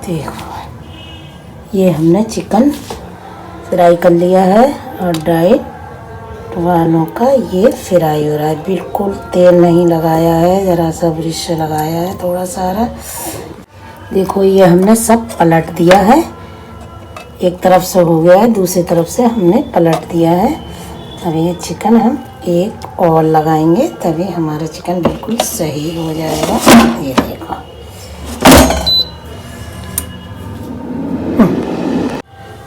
देखो ये हमने चिकन फ्राई कर लिया है और डाइट वालों का ये फ्राई हो रहा है। बिल्कुल तेल नहीं लगाया है, ज़रा सा ब्रश से लगाया है थोड़ा सारा। देखो ये हमने सब पलट दिया है, एक तरफ से हो गया है, दूसरी तरफ से हमने पलट दिया है। अब ये चिकन हम एक और लगाएंगे तभी हमारा चिकन बिल्कुल सही हो जाएगा। ये देखो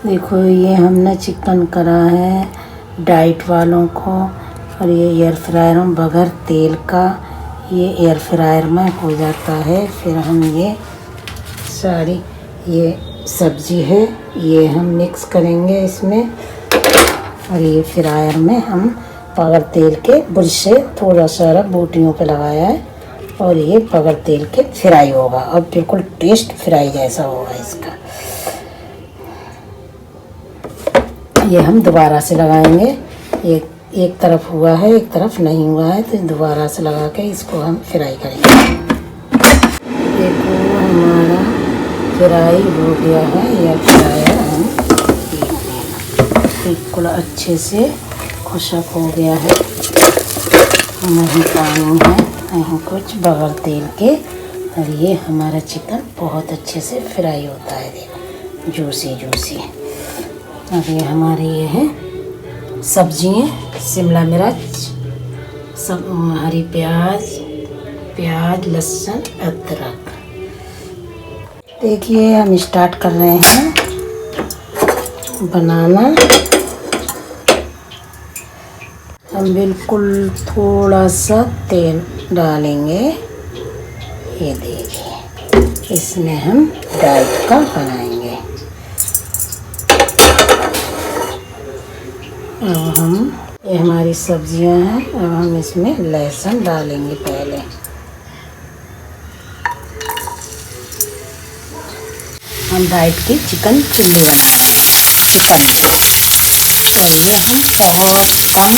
देखो ये हमने चिकन करा है डाइट वालों को, और ये एयर फ्रायर में बगैर तेल का ये एयर फ्रायर में हो जाता है। फिर हम ये सारी ये सब्जी है ये हम मिक्स करेंगे इसमें, और ये फ्रायर में हम बगैर तेल के ब्रश से थोड़ा सा बोटियों पे लगाया है, और ये बगैर तेल के फ्राई होगा और बिल्कुल टेस्ट फ्राई जैसा होगा इसका। ये हम दोबारा से लगाएंगे, एक तरफ हुआ है एक तरफ नहीं हुआ है, तो दोबारा से लगा के इसको हम फ्राई करेंगे। देखो हमारा फ्राई हो गया है, यह फ्रायर हम बिल्कुल अच्छे से खुशक हो गया है, नहीं पानी है नहीं कुछ, बगैर तेल के। और ये हमारा चिकन बहुत अच्छे से फ्राई होता है, देखो जूसी जूसी। अब ये हमारी ये है सब्जियाँ, शिमला मिर्च, सब हरी प्याज लहसुन अदरक। देखिए हम स्टार्ट कर रहे हैं बनाना। हम बिल्कुल थोड़ा सा तेल डालेंगे, ये देखिए इसमें हम डाइट का बनाएंगे। अब हम ये हमारी सब्जियां हैं, अब हम इसमें लहसुन डालेंगे पहले। हम डाइट की चिकन चिल्ली बना रहे हैं, चिकन और ये हम बहुत कम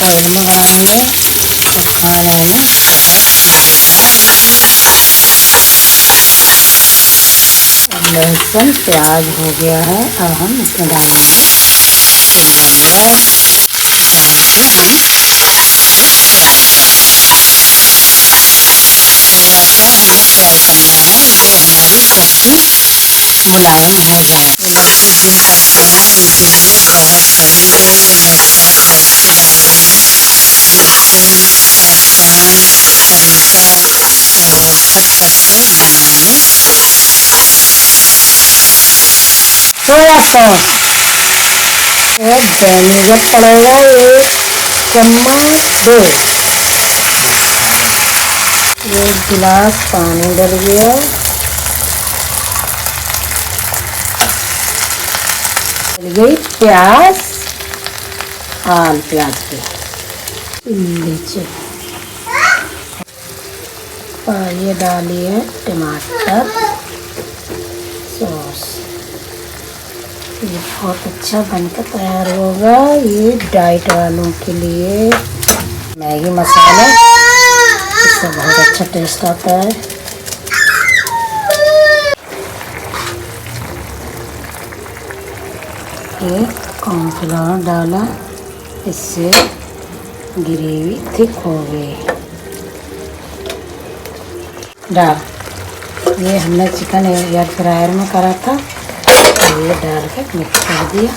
ऑयल में बनाएंगे और खाने में अब लहसुन प्याज हो गया है। अब हम इसमें डालेंगे शिमला मिर्च डाल के हम फ्राई करेंगे। थोड़ा सा हमें फ्राई करना है, ये हमारी सब्जी मुलायम हो जाए। इलेक्ट्रिक बिल करते हैं इसीलिए गैस बड़ी लो या हाई पे डालेंगे, बिल्कुल आसान तरीका मोबाइल पर करके बनाएंगे। सोया सॉस और विनेगर पड़ेगा 1 चम्मच 2, 1 गिलास पानी डल गया। डल गई प्याज, आल प्याज की नीचे और ये डाली है टमाटर सॉस। ये बहुत अच्छा बनकर तैयार होगा, ये डाइट वालों के लिए। मैगी मसाला, इससे बहुत अच्छा टेस्ट आता है। ये कॉर्नफ्लावर डाला, इससे ग्रेवी थिक हो गई। डाल ये हमने चिकन एयर फ्रायर में करा था, ये डाल के मिक्स कर दिया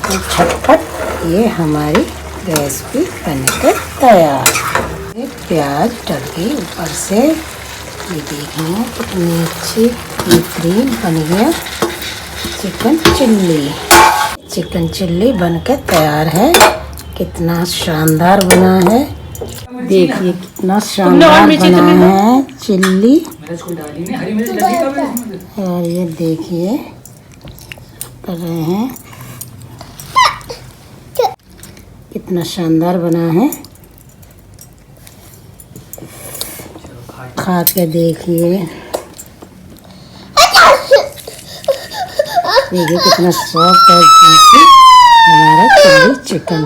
और झटपट ये हमारी रेसिपी बनकर तैयार। ये प्याज डल गई ऊपर से, ये देखिए कितनी अच्छी बेहतरीन बन गया चिकन चिल्ली। चिकन चिल्ली बनकर तैयार है, कितना शानदार बना है। देखिए कितना शानदार बना है चिल्ली। और ये देखिए कर रहे हैं, कितना शानदार बना है। खा के देखिए, देखिए कितना सॉफ्ट और जूसी हमारा चिल्ली चिकन है।